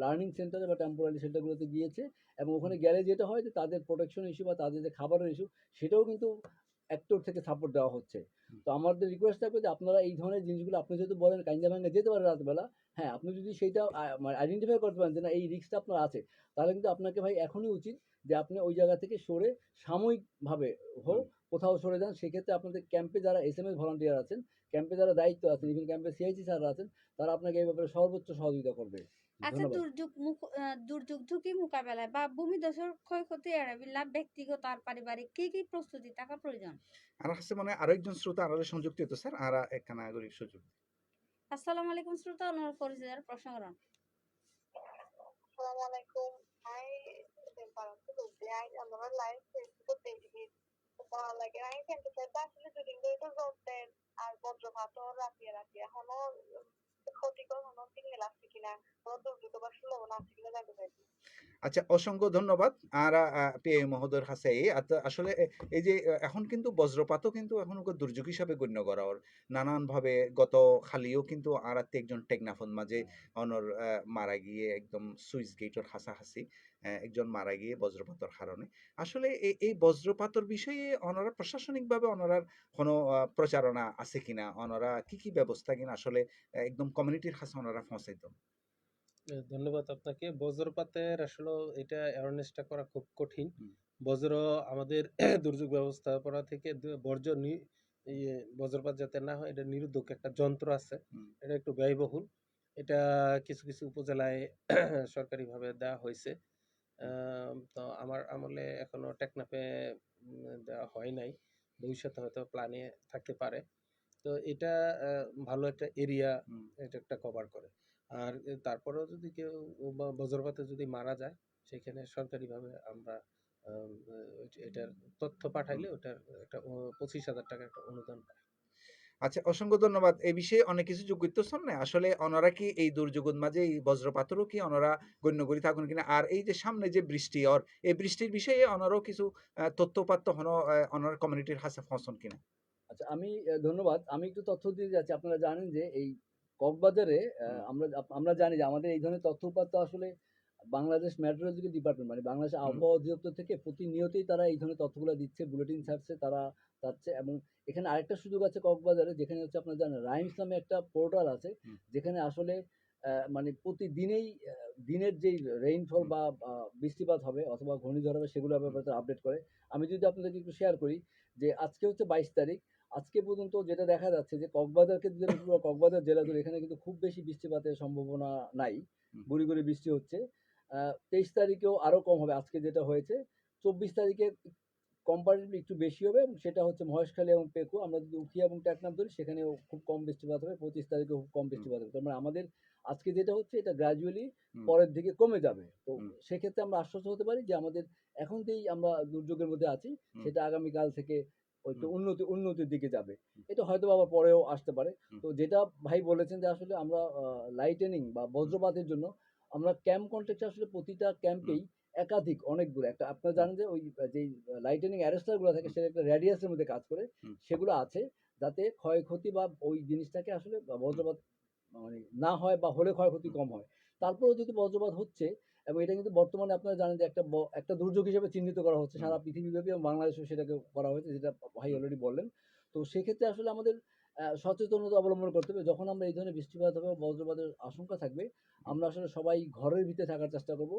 লার্নিং সেন্টারে বা টেম্পোরারি সেন্টারগুলোতে গিয়েছে এবং ওখানে গেলে যেটা হয় যে তাদের প্রোটেকশন ইস্যু বা তাদের যে খাবারের ইস্যু সেটাও কিন্তু অ্যাক্টর থেকে সাপোর্ট দেওয়া হচ্ছে। তো আমাদের রিকোয়েস্ট থাকবে যে আপনারা এই ধরনের জিনিসগুলো আপনি যেহেতু বলেন কাইন্দা ভাঙ্গা যেতে পারে রাতবেলা, হ্যাঁ, আপনি যদি সেইটা মানে আইডেন্টিফাই করতে পারেন যে না এই রিস্কটা আপনার আছে, তাহলে কিন্তু আপনাকে ভাই এখনই উচিত যে আপনি ওই জায়গা থেকে সরে সাময়িকভাবে হোক কোথাও সরে যান। সেক্ষেত্রে আপনাদের ক্যাম্পে যারা এসএমএস ভলান্টিয়ার আছেন, ক্যাম্পে যারা দায়িত্ব আছেন, ইভেন ক্যাম্পে সিআইসি স্যাররা আছেন, তারা আপনাকে এই ব্যাপারে সর্বোচ্চ সহযোগিতা করবে। আচ্ছা, ধন্যবাদ। দুর্যোগ ঝুঁকি মোকাবেলায় বা ভূমিধসের ক্ষয়ক্ষতি এড়াইবার ব্যক্তিগত আর পারিবারিক কি কি প্রস্তুতি থাকা প্রয়োজন? আর আছে মানে আরো একজন শ্রোতা আরো সংযুক্ত হতো স্যার আর একটা নাগরিক সুযোগ। আসসালামু আলাইকুম শ্রোতা, অনুরোধ পরিচয়ের প্রশ্ন করুন। আসসালামু আলাইকুম। I বাংলাদেশে বলতে আমরা লাইভ ফেসবুক দেখি লাগে আমি কিন্তু সেটা আসলে দুদিন ধরে তো জোরতেন আর বজ্রপাতও রাতিয়ে রাতিয়ে এখনো ক্ষতিকর কোনো সিগন্যাল আছে কিনা কোনো দুর্যোগ বা সম্ভাবনা আছে কিনা জানতে চাইছি। আচ্ছা, অসংখ্য ধন্যবাদ। আর পিএ মহোদয়ের কাছে আসলে এই যে এখন কিন্তু বজ্রপাতও কিন্তু এখন দুর্যোগ হিসাবে গণ্য করা ওর নানানভাবে গত খালিও কিন্তু আর একজন টেকনাফন মাঝে অনর মারা গিয়ে একদম সুইচ গেটর হাসাহাসি একজন মারা গিয়ে বজ্রপাতের কারণে। আসলে এই বজ্রপাতের বিষয়ে ওনারা প্রশাসনিকভাবে ওনারার কোনো প্রচারণা আছে কিনা, ওনারা কি কি ব্যবস্থা কিনা আসলে একদম কমিউনিটির কাছে ওনারা পৌঁছাইতো? ধন্যবাদ আপনাকে। বজ্রপাতের আসলে এটা অ্যাওয়ারনেসটা করা খুব কঠিন। হুম। বজ্র আমাদের দুর্যোগ ব্যবস্থাপনা থেকে বর্জ্য বজ্রপাত যাতে না হয় এটা নিরোধক একটা যন্ত্র আছে। হুম। এটা একটু ব্যয়বহুল। এটা কিছু কিছু উপজেলায় সরকারিভাবে দেওয়া হয়েছে। তো আমার আমলে এখনো টেকনাফে দেওয়া হয় নাই। ভবিষ্যতে হয়তো প্ল্যানে থাকতে পারে। তো এটা ভালো একটা এরিয়া হুম। এটা একটা কভার করে। আর তারপরেও যদি কেউ বজ্রপাতে যদি মারা যায় সেখানে সরকারিভাবে আমরা এটার তথ্য পাঠাইলে ওটার একটা 25,000 টাকা একটা অনুদান পায়। আচ্ছা, অসংখ্য ধন্যবাদ। এই বিষয়ে অনেক কিছু যোগ করতেছেন না আসলে ওনারা কি এই দুর্যোগের মাঝে এই বজ্রপাতেরও কি ওনারা গণ্য করে থাকুন কিনা, আর এই যে সামনে যে বৃষ্টি এই বৃষ্টির বিষয়ে ওনারাও কিছু তথ্যপাত্য হন ওনার কমিউনিটির কাছে পৌঁছন কিনা? আচ্ছা, আমি ধন্যবাদ। আমি একটু তথ্য দিতে যাচ্ছি। আপনারা জানেন যে এই কক্সবাজারে হুম। আমরা জানি যে আমাদের এই ধরনের তথ্য উপাত্ত আসলে বাংলাদেশ মেট্রোলজিক্যাল ডিপার্টমেন্ট মানে বাংলাদেশ হুম। আবহাওয়া অধিদপ্তর থেকে প্রতিনিয়তই তারা এই ধরনের তথ্যগুলো দিচ্ছে, বুলেটিন ছাড়ছে, তারা যাচ্ছে। এবং এখানে আরেকটা সুযোগ আছে কক্সবাজারে, যেখানে হচ্ছে আপনারা জানেন রাইমস নামে একটা পোর্টাল আছে, হুম। যেখানে আসলে মানে প্রতিদিনেই দিনের যেই রেইনফল বা বৃষ্টিপাত হবে অথবা ঘূর্ণিঝড় হবে সেগুলোর ব্যাপারে তারা আপডেট করে। আমি যদি আপনাদেরকে একটু শেয়ার করি যে আজকে হচ্ছে 22 তারিখ। আজকে পর্যন্ত যেটা দেখা যাচ্ছে যে কক্সবাজারকে যদি আমি পুরো কক্সবাজার জেলা ধরি, এখানে কিন্তু খুব বেশি বৃষ্টিপাতের সম্ভাবনা নাই। হুম। গুড়ি, গুড়ি বৃষ্টি হচ্ছে। 23 তারিখেও আরো কম হবে আজকে যেটা হয়েছে। 24 তারিখে কম্পারেটিভলি একটু বেশি হবে এবং সেটা হচ্ছে মহেশখালী এবং পেকু। আমরা যদি উখিয়া এবং টেকনাফ ধরি সেখানেও খুব কম বৃষ্টিপাত হবে। 25 তারিখেও খুব কম হুম। বৃষ্টিপাত হবে। তার মানে আমাদের আজকে যেটা হচ্ছে এটা গ্র্যাজুয়ালি হুম। পরের দিকে কমে যাবে। তো হুম। সেক্ষেত্রে আমরা আশ্বস্ত হতে পারি যে আমাদের এখন যেই আমরা দুর্যোগের মধ্যে আছি হুম। সেটা আগামীকাল থেকে একটু হুম। উন্নতির দিকে যাবে। হুম। এটা হয়তোবা আবার পরেও আসতে পারে। হুম। তো যেটা ভাই বলেছেন যে আসলে আমরা লাইটেনিং বা বজ্রপাতের জন্য আমরা ক্যাম্প কমপ্লেক্সে আসলে প্রতিটা ক্যাম্পেই একাধিক অনেকগুলো একটা আপনারা জানেন যে ওই যেই লাইটেনিং অ্যারেস্টার গুলো থাকে হুম। সেটা একটা রেডিয়াসের মধ্যে কাজ করে। হুম। সেগুলো আছে যাতে ক্ষয়ক্ষতি বা ওই জিনিসটাকে আসলে বজ্রপাত মানে না হয় বা হলে ক্ষয়ক্ষতি কম হয়। তারপরেও যদি বজ্রপাত হচ্ছে এবং এটা কিন্তু বর্তমানে আপনারা জানেন যে একটা দুর্যোগ হিসেবে চিহ্নিত করা হচ্ছে হুম। সারা পৃথিবীব্যাপী এবং বাংলাদেশেও সেটাকে করা হয়েছে, যেটা ভাই হুম। অলরেডি বললেন। তো সেক্ষেত্রে আসলে আমাদের সচেতনতা অবলম্বন করতে হবে। যখন আমরা এই ধরনের বৃষ্টিপাত হবে বা বজ্রপাতের আশঙ্কা থাকবে, আমরা আসলে সবাই ঘরের ভিতরে থাকার চেষ্টা করব।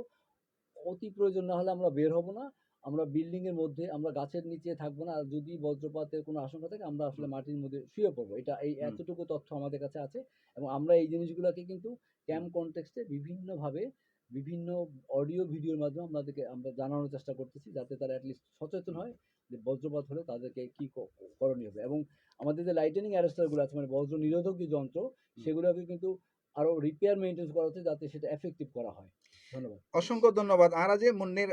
অতি প্রয়োজন না হলে আমরা বের হব না। আমরা বিল্ডিং এর মধ্যে, আমরা গাছের নিচে থাকবো না। আর যদি বজ্রপাতের কোনো আশঙ্কা থাকে আমরা আসলে হুম। মাটির মধ্যে শুয়ে পড়বো। এই হুম। এতটুকু তথ্য আমাদের কাছে আছে এবং আমরা এই জিনিসগুলোকে কিন্তু ক্যাম্প কনটেক্সটে বিভিন্নভাবে বিভিন্ন অডিও ভিডিওর মাধ্যমে আমরা জানানোর চেষ্টা করতেছি যাতে তারা এটলিস্ট সচেতন হয় যে বজ্রপাত হলে তাদেরকে কি করণীয় হবে। এবং আমাদের যে লাইটেনিং অ্যারেস্টার গুলো আছে মানে বজ্র নিরোধক যে যন্ত্র, সেগুলোকে কিন্তু আরো রিপেয়ার মেইনটেন্স করা হচ্ছে যাতে সেটা এফেক্টিভ করা হয়। ধন্যবাদ। অসংখ্য ধন্যবাদ। আর যে মুন্নির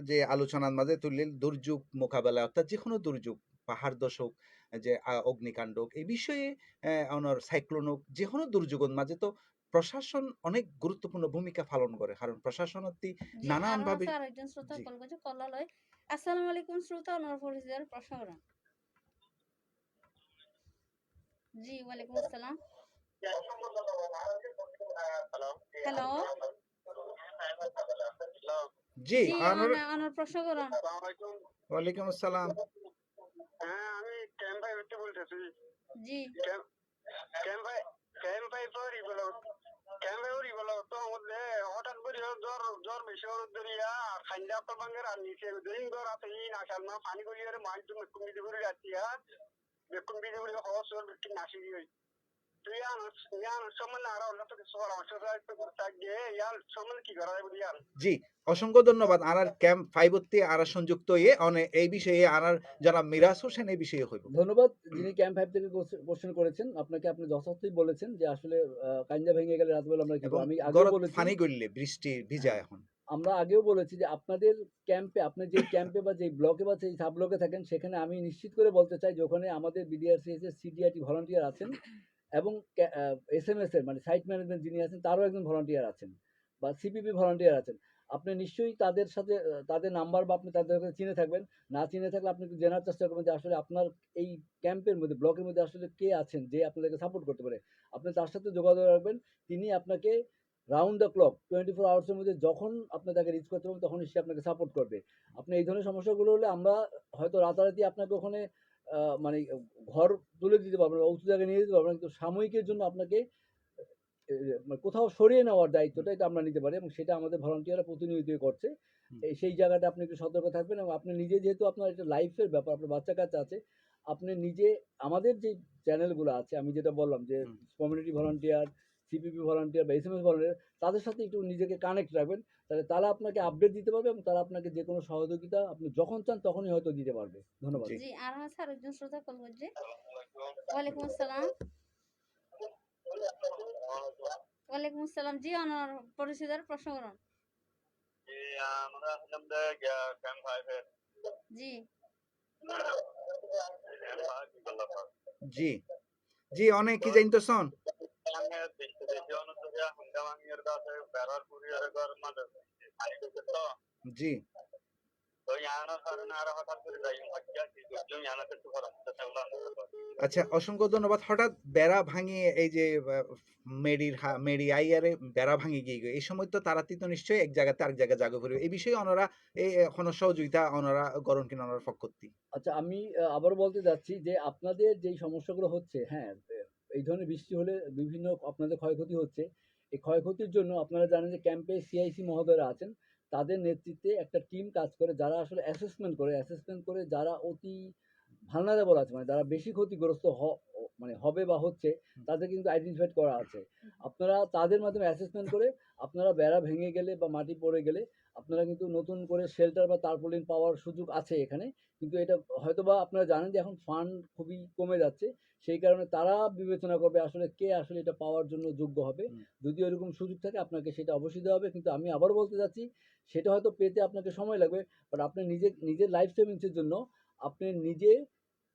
যে আলোচনার মাঝে তুললেন দুর্যোগ মোকাবেলা অর্থাৎ যে কোনো দুর্যোগ পাহাড় দশক যে অগ্নিকাণ্ড এই বিষয়ে ওনার সাইক্লোন হোক যে কোনো দুর্যোগের মাঝে তো প্রশাসন অনেক গুরুত্বপূর্ণ ভূমিকা পালন করে কারণ প্রশাসনতি জি, আরো নানানভাবে। আছে আরেকজন শ্রোতা জি। কল করছে, কল্লা লয়। আসসালামু আলাইকুম শ্রোতা, অনুরোধ পরিচয়ের প্রশ্ন করুন। জি, ওয়ালাইকুম আসসালাম। হ্যালো। জি, জি, আনোর অনার প্রশ্ন করুন। ওয়ালাইকুম আসসালাম। হ্যাঁ, আমি ক্যাম্প ফাইভ থেকে বলতেছি। জি ক্যাম্প ক্যাম্প ফাইভ তো আমাদের হঠাৎ করে জ্বর জ্বর বেশি ধরিয়া খাইন্দা কলবাঙ্গের আর নিচে দিন জ্বর আছে না খেলনা পানি করিয়া মাছ তুমি কুমিদি করে যাচ্ছি আর বেকুন বিজি করে হওয়া সর বিক্রি নাসি গিয়ে তুই ইয়ান সম্বন্ধে আরো অন্য তো কিছু পরামর্শ থাকবে ইয়ার সম্বন্ধে কি করা যাবে ইয়ার জি অসংখ্য ধন্যবাদ আর ক্যাম্প ফাইভতে আর সংযুক্ত হয়ে এই বিষয়ে আর যারা মিরাজ হোসেন এই বিষয়ে হইব। ধন্যবাদ যিনি ক্যাম্প ফাইভ থেকে কোশ্চেন করেছেন আপনাকে। আপনি যথার্থই বলেছেন যে আসলে কাইন্দা ভেঙে গেলে রাতবেলা আমরা কি এবং করব। আমি আগেও গরত বলেছি, ফানি গড়লে বৃষ্টি ভিজা এখন আমরা আগেও বলেছি যে আপনাদের ক্যাম্পে, আপনি যে ক্যাম্পে বা যে ব্লকে বা সেই সাব ব্লকে থাকেন, সেখানে আমি নিশ্চিত করে বলতে চাই যে ওখানে আমাদের বিডিআরসিএস এর সিডিআরটি ভলান্টিয়ার আছেন এবং এসএমএস এর মানে সাইট ম্যানেজমেন্ট যিনি আছেন তারও একজন ভলান্টিয়ার আছেন বা সিপিপি ভলান্টিয়ার আছেন। আপনি নিশ্চয়ই তাদের সাথে তাদের নাম্বার বা আপনি তাদের কাছে চিনে থাকবেন। না চিনে থাকলে আপনি একটু জানার চেষ্টা করবেন যে আসলে আপনার এই ক্যাম্পের মধ্যে, ব্লকের মধ্যে আসলে কে আছেন যে আপনাদেরকে সাপোর্ট করতে পারে। আপনি তার সাথে যোগাযোগ রাখবেন। তিনি আপনাকে রাউন্ড দ্য ক্লক 24 আওয়ার্সের মধ্যে যখন আপনি তাকে রিচ করতে পারবেন তখনই সে আপনাকে সাপোর্ট করবে। আপনি এই ধরনের সমস্যাগুলো হলে আমরা হয়তো রাতারাতি আপনাকে ওখানে মানে ঘর তুলে দিতে পারবো না, উঁচু জায়গায় নিয়ে যেতে পারবো না, কিন্তু সাময়িকের জন্য আপনাকে মানে কোথাও সরিয়ে নেওয়ার দায়িত্বটা এটা আমরা নিতে পারি এবং সেটা আমাদের ভলান্টিয়াররা প্রতিনিয়তই করছে। সেই জায়গাটা আপনি একটু সতর্ক থাকবেন এবং আপনি নিজে, যেহেতু আপনার একটা লাইফের ব্যাপার, আপনার বাচ্চা কাচ্চা আছে, আপনি নিজে আমাদের যে চ্যানেলগুলো আছে আমি যেটা বললাম যে কমিউনিটি ভলান্টিয়ার, সিপিপি ভলান্টিয়ার বা এসএমএস ভলান্টিয়ার, তাদের সাথে একটু নিজেকে কানেক্ট রাখবেন। তাহলে তারা আপনাকে আপডেট দিতে পারবে এবং তারা আপনাকে যে কোনো সহযোগিতা আপনি যখন চান তখনই হয়তো দিতে পারবে। ধন্যবাদ। জি জি আর আছে আরেকজন শ্রোতা কল করছে। ওয়ালাইকুম আসসালাম। ওয়ালাইকুম আসসালাম। জি অনার পরিচিতার প্রশ্ন করুন। আমরা হলাম ক্যাম্প ফাইভ এর জি জি জি অনেক কি জানতেছন জি আচ্ছা অসংখ্য ধন্যবাদ। হঠাৎ বেড়া ভাঙিয়ে এই যে মেরি আইয়ারে বেড়া ভাঙি গিয়ে এই সময় তো তারা তো নিশ্চয়ই এক জায়গাতে আরেক জায়গায় জায়গা করবে এই বিষয়ে ওনারা এই এখন সহযোগিতা ওনারা গরম কিনা ওনারা ফকর্তি। আচ্ছা, আমি আবারও বলতে চাচ্ছি যে আপনাদের যেই সমস্যাগুলো হচ্ছে, হ্যাঁ, এই ধরনের বৃষ্টি হলে বিভিন্ন আপনাদের ক্ষয়ক্ষতি হচ্ছে। এই ক্ষয়ক্ষতির জন্য আপনারা জানেন যে ক্যাম্পে সিআইসি মহোদয়রা আছেন। তাদের নেতৃত্বে একটা টিম কাজ করে যারা আসলে অ্যাসেসমেন্ট করে যারা অতি ভালনারেবল আছে, মানে যারা বেশি ক্ষতিগ্রস্ত মানে হবে বা হচ্ছে, তাদের কিন্তু আইডেন্টিফাইড করা আছে। আপনারা তাদের মাধ্যমে অ্যাসেসমেন্ট করে আপনারা বেড়া ভেঙে গেলে বা মাটি পড়ে গেলে আপনারা কিন্তু নতুন করে শেল্টার বা তারপলিন পাওয়ার সুযোগ আছে এখানে। কিন্তু এটা হয়তোবা আপনারা জানেন যে এখন ফান্ড খুবই কমে যাচ্ছে। সেই কারণে তারা বিবেচনা করবে আসলে কে আসলে এটা পাওয়ার জন্য যোগ্য হবে। যদি এরকম সুযোগ থাকে আপনাকে সেটা অবশ্যই দেওয়া হবে। কিন্তু আমি আবারও বলতে চাচ্ছি সেটা হয়তো পেতে আপনাকে সময় লাগবে। বাট আপনি নিজের লাইফ সেভিংস এর জন্য আপনি নিজে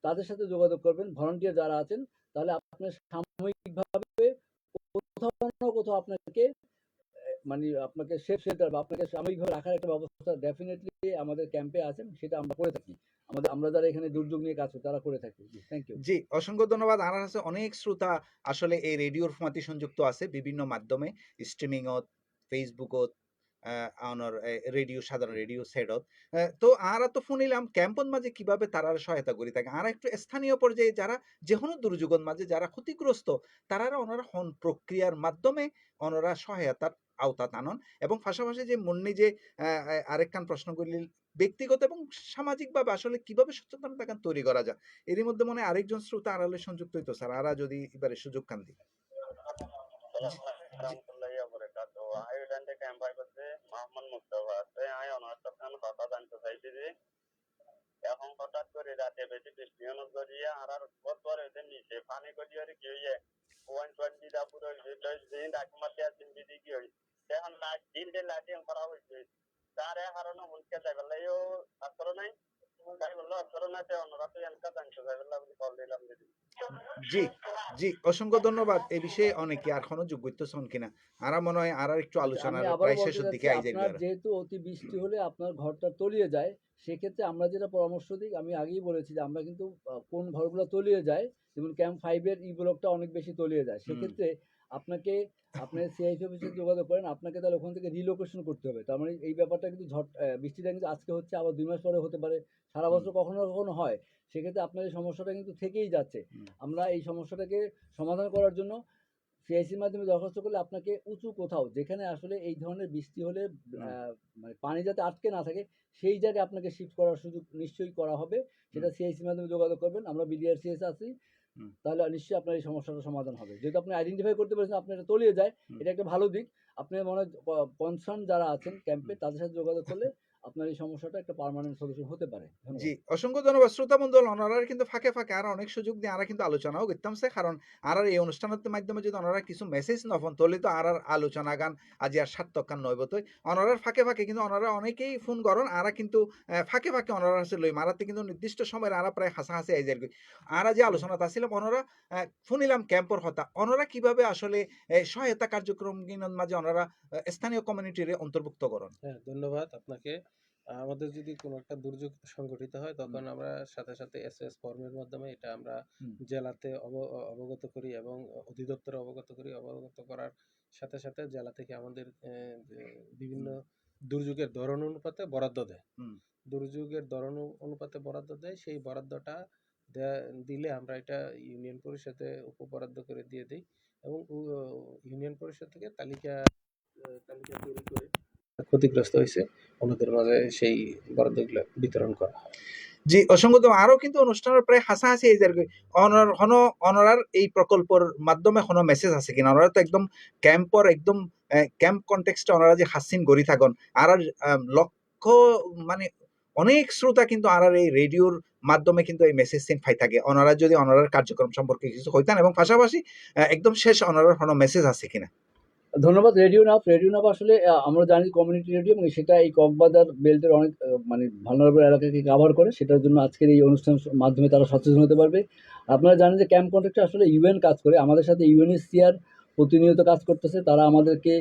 তাদের সাথে যোগাযোগ করবেন, ভলান্টিয়ার যারা আছেন। তাহলে আপনার সাময়িকভাবে কোথাও না কোথাও আপনাকে মানে আপনাকে সেফ শেল্টার বা আপনাকে সাময়িকভাবে রাখার একটা ব্যবস্থা ডেফিনেটলি আমাদের ক্যাম্পে আছে, সেটা আমরা করে থাকি। আমরা যারা এখানে দুর্যোগ নিয়ে কাজ করি তারা করে থাকি। Thank you. জি অসংখ্য ধন্যবাদ। আমার কাছে অনেক শ্রোতা আসলে এই রেডিওর ফোনাতে সংযুক্ত আছে বিভিন্ন মাধ্যমে স্ট্রিমিংত ফেসবুকত আনার রেডিও সাধারণ রেডিও সেটত তো আর তো শুনিলাম ক্যাম্পন মাঝে কিভাবে তারার সহায়তা করে থাকে আর একটু স্থানীয় পর্যায়ে যারা যে কোনো দুর্যোগের মাঝে যারা ক্ষতিগ্রস্ত তারা ওনারা হন প্রক্রিয়ার মাধ্যমে ওনারা সহায়তার আওতাত আনন এবং পাশাপাশি যে মুন্নি যে আরেকখান প্রশ্ন করলি ব্যক্তিগত এবং সামাজিকভাবে আসলে কিভাবে সচেতনতা তৈরি করা যায় এরই মধ্যে মনে হয় আরেকজন শ্রোতা আড়ালে সংযুক্ত হইতো স্যার আরা যদি এবারে সুযোগ কান দিই। এখন হঠাৎ করে রাতে বেশি বৃষ্টি জড়িয়ে আর বছর হইতে নিচে পানি গড়িয়ে কি হইয়ে ওয়ান টোয়েন্টি দা পুরো দিন ডাকুমাতে আছেন দিদি কি হই এখন লাইট দিনটে লাইটিং করা হয়েছে তারে হারানো মুনকে যাইবেলাইও আসর নাই তাই বললো আসর না তে অন্যরা তো এনকা জানতে যাইবেলা বলে কল দিলাম দিদি। জি জি অসংখ্য ধন্যবাদ। এই বিষয়ে অনেকে আর কোনো যোগ্যতা শোন কিনা আর মনে হয় আর একটু আচ্ছা, আমি আলোচনার আবারও প্রায় বলতে শেষের চাচ্ছি দিকে আই যাইবে আপনার আর যেহেতু অতি বৃষ্টি হলে আপনার ঘরটা তলিয়ে যায়, সেক্ষেত্রে আমরা যেটা পরামর্শ দিই, আমি আগেই বলেছি যে আমরা কিন্তু কোন ঘরগুলো তলিয়ে যায়, যেমন ক্যাম্প ফাইভের ই ব্লকটা অনেক বেশি তলিয়ে যায়, সেক্ষেত্রে আপনাকে আপনার সিআইসি অফিসে যোগাযোগ করেন, আপনাকে তাহলে ওখান থেকে রিলোকেশন করতে হবে। তার মানে এই ব্যাপারটা কিন্তু বৃষ্টিটা কিন্তু আজকে হচ্ছে, আবার ২ মাস পরে হতে পারে, সারা হুম। বছর কখনো না কখনো হয়। সেক্ষেত্রে আপনার এই সমস্যাটা কিন্তু থেকেই যাচ্ছে। হুম। আমরা এই সমস্যাটাকে সমাধান করার জন্য সিআইসির মাধ্যমে দরখাস্ত করলে আপনাকে উঁচু কোথাও, যেখানে আসলে এই ধরনের বৃষ্টি হলে হুম। মানে পানি যাতে আটকে না থাকে, সেই জায়গায় আপনাকে শিফট করার সুযোগ নিশ্চয়ই করা হবে। সেটা সিআইসির মাধ্যমে যোগাযোগ করবেন। আমরা বিডিআরসিএস আছি। হুম। তাহলে নিশ্চয়ই আপনার এই সমস্যাটার সমাধান হবে। যেহেতু আপনি আইডেন্টিফাই করতে পেরেছেন আপনার এটা তলিয়ে যায়, হুম। এটা একটা ভালো দিক। আপনার মনে হয় কনসার্ন যারা আছেন ক্যাম্পে, তাদের সাথে যোগাযোগ করলে আপনার এই সমস্যাটা একটা পার্মানেন্ট সলিউশন হতে পারে। ধন্যবাদ। জি, অসংখ্য ধন্যবাদ শ্রোতা বন্ধু। ওনারা কিন্তু ফাঁকে ফাঁকে আর অনেক সুযোগ দিয়ে আরা কিন্তু আলোচনাও করতামছে, কারণ আর এই অনুষ্ঠানের মাধ্যমে যদি ওনারা কিছু মেসেজ নফন তাহলে তো আর আলোচনা গান আজি আর সার্থক গান নইব। তো ওনারার ফাঁকে ফাঁকে কিন্তু ওনারা অনেকেই ফোন করেন, আরা কিন্তু ফাঁকে ফাঁকে ওনারা আছে লই মারাতে কিন্তু নির্দিষ্ট সময়ের আরা প্রায় হাসাহাসি আই যার আরা যে আলোচনাতে আসছিলাম ওনারা শুনিলাম ক্যাম্পর হতা ওনারা কিভাবে আসলে সহায়তা কার্যক্রম কিনার মাঝে ওনারা স্থানীয় কমিউনিটির অন্তর্ভুক্ত করেন। হ্যাঁ, ধন্যবাদ আপনাকে। আমাদের যদি কোনো একটা দুর্যোগ সংঘটিত হয় তখন আমরা সাথে সাথে এসএস ফর্মের মাধ্যমে এটা আমরা হুম। জেলাতে অবগত করি এবং অধিদপ্তরে অবগত করি। অবগত করার সাথে সাথে জেলা থেকে আমাদের যে বিভিন্ন দুর্যোগের ধরন অনুপাতে বরাদ্দ দেয়। হুম। দুর্যোগের ধরন অনুপাতে বরাদ্দ দেয়। সেই বরাদ্দটা দিলে আমরা এটা ইউনিয়ন পরিষদে উপবরাদ্দ করে দিয়ে দেই এবং ইউনিয়ন পরিষদ থেকে তালিকা তৈরি করে ক্ষতিগ্রস্ত হয়েছে ওনাদের মাঝে সেই বরাদ্দগুলো বিতরণ করা হয়। জি, অসংখ্য আরো কিন্তু অনুষ্ঠানের প্রায় হাসাহাসি এই যার অনরার এই প্রকল্পের মাধ্যমে কোনো মেসেজ আছে কিনা, ওনারা তো একদম ক্যাম্পর একদম ক্যাম্প কনটেক্সটে ওনারা যে হাসিন গড়ি থাকুন আর লক্ষ মানে অনেক শ্রোতা কিন্তু আর এই রেডিওর মাধ্যমে কিন্তু এই মেসেজ সিন পাই থাকে। ওনারা যদি ওনারার কার্যক্রম সম্পর্কে কিছু কইতেন এবং পাশাপাশি একদম শেষ ওনারার কোনো মেসেজ আছে কিনা। ধন্যবাদ। রেডিও নাফ আসলে আমরা জানি কমিউনিটি রেডিও, এবং সেটা এই কক্সবাজার বেল্টের অনেক মানে ভালনারেবল এলাকাকে কভার করে। সেটার জন্য আজকের এই অনুষ্ঠানের মাধ্যমে তারা সচেতন হতে পারবে। আপনারা জানেন যে ক্যাম্প কন্ট্রাক্টে আসলে ইউএন কাজ করে, আমাদের সাথে ইউএনএইচসিআর প্রতিনিয়ত কাজ করতেছে। তারা আমাদেরকে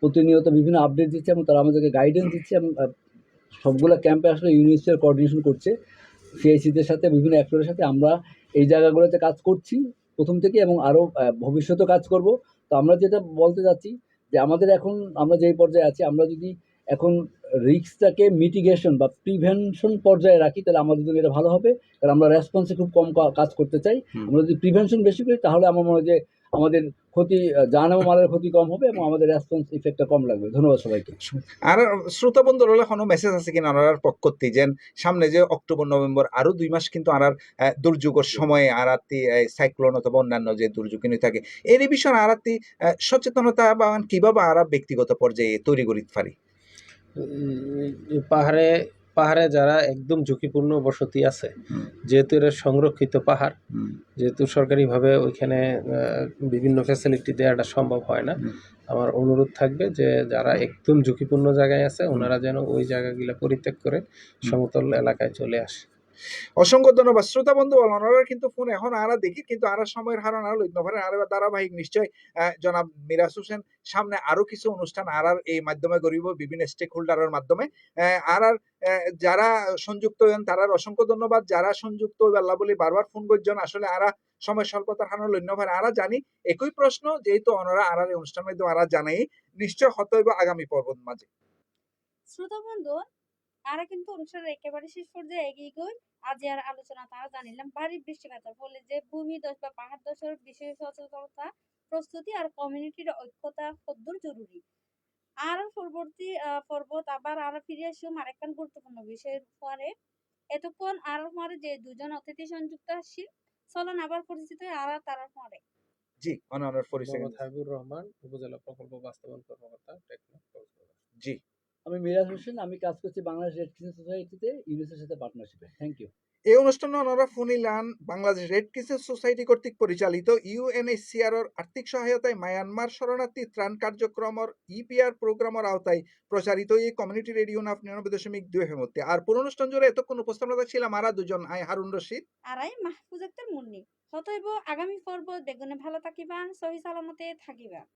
প্রতিনিয়ত বিভিন্ন আপডেট দিচ্ছে এবং তারা আমাদেরকে গাইডেন্স দিচ্ছে, এবং সবগুলা ক্যাম্পে আসলে ইউএনএইচসিআর কোঅর্ডিনেশন করছে সিআইসিদের সাথে, বিভিন্ন অ্যাক্টরের সাথে। আমরা এই জায়গাগুলোতে কাজ করছি প্রথম থেকে, এবং আরও ভবিষ্যতেও কাজ করব। তো আমরা যেটা বলতে চাচ্ছি যে আমাদের এখন আমরা যেই পর্যায়ে আছি, আমরা যদি এখন রিস্কটাকে মিটিগেশন বা প্রিভেনশন পর্যায়ে রাখি, তাহলে আমাদের জন্য এটা ভালো হবে। কারণ আমরা রেসপন্সে খুব কম কাজ করতে চাই। আমরা যদি প্রিভেনশন বেশি করি, তাহলে আমার মনে হয় যে আমাদের ক্ষতি, জান এবং মালের ক্ষতি কম হবে এবং আমাদের রেসপন্স ইফেক্টটা কম লাগবে। ধন্যবাদ সবাইকে। আর শ্রোতা বন্ধুর হলে কোনো মেসেজ আছে কিনা ওনার পক্ষতে, যেন সামনে যে অক্টোবর নভেম্বর আরো 2 মাস কিন্তু আর দুর্যোগের সময়ে আর সাইক্লোন অথবা অন্যান্য যে দুর্যোগ কিন্তু থাকে এর বিষয়ে আর সচেতনতা বা কিভাবে আর ব্যক্তিগত পর্যায়ে তৈরি করি পারি। পাহাড়ে পাহাড়ে যারা একদম ঝুঁকিপূর্ণ বসতি আছে, যেহেতু এটা সংরক্ষিত পাহাড়, যেহেতু সরকারিভাবে ওইখানে বিভিন্ন ফ্যাসিলিটি দেওয়াটা সম্ভব হয় না, আমার অনুরোধ থাকবে যে যারা একদম ঝুঁকিপূর্ণ জায়গায় আছে ওনারা যেন ওই জায়গাগুলো পরিত্যাগ করে সমতল এলাকায় চলে আসে। অসংখ্য ধন্যবাদ শ্রোতা বন্ধু। ওনারা কিন্তু ফোন এখন আরা দেখি কিন্তু আর সময়ের হারণ আর লইতে পারে আর ধারাবাহিক নিশ্চয় জনাব মিরাজ হোসেন সামনে আরো কিছু অনুষ্ঠান আর এই মাধ্যমে করিব বিভিন্ন স্টেক হোল্ডারের মাধ্যমে। আর যারা সংযুক্ত হন তারার অসংখ্য ধন্যবাদ। যারা সংযুক্ত আল্লাহ বলি বারবার ফোন করছেন, আসলে আরা সময় স্বল্পতার হারণ লইন্য পারে আরা জানি একই প্রশ্ন, যেহেতু ওনারা আর এই অনুষ্ঠানের মাধ্যমে আরা জানাই নিশ্চয় হতে হইব আগামী পর্বত মাঝে। শ্রোতা বন্ধু, তারা কিন্তু অনুষ্ঠানের একেবারে শেষ পর্যায়ে এগিয়ে গই। আজ আর আলোচনা তারা জানিলাম ভারী বৃষ্টিপাতের ফলে যে ভূমিধস বা পাহাড় ধসের বিষয়ে সচেতনতা, প্রস্তুতি আর কমিউনিটির ঐক্যতা কদ্দুর জরুরি। আর পরবর্তী পর্বত আবার আর ফিরে আসুম আরেকখান গুরুত্বপূর্ণ বিষয়ের পরে। এতক্ষণ আর পরে যে দুজন অতিথি সংযুক্ত আসছি, চলুন আবার পরিচিত আর তারার পরে। জি, ওনার পরিচয়। মোহাম্মদ হাবিবুর রহমান, উপজেলা প্রকল্প বাস্তবায়ন কর্মকর্তা, টেকনাফ, কক্সবাজার। জি, আমি মিরাজ হোসেন, আমি কাজ করছি বাংলাদেশ রেড ক্রিসেন্ট সোসাইটিতে, ইউনিসেফের সাথে পার্টনারশিপে। Thank you. এই অনুষ্ঠানে ওনারা ফুনিলান বাংলাদেশ রেড ক্রিসেন্ট সোসাইটি কর্তৃক পরিচালিত ইউএনএইচসিআর এর আর্থিক সহায়তায় মায়ানমার শরণার্থী ত্রাণ কার্যক্রমর ইপিআর প্রোগ্রামের আওতায় প্রচারিত এই কমিউনিটি রেডিও নাফ 99.2 এর মধ্যে। আর পুরো অনুষ্ঠান জুড়ে এতক্ষণ উপস্থাপনা ছিলাম আমরা দুজন, আই হারুন রশিদ আরাই মাহফুজ আক্তার মুন্নি। হতইব আগামী পর্ব বেগুনে ভালো থাকিবা, সহি সালামতে থাকিবা।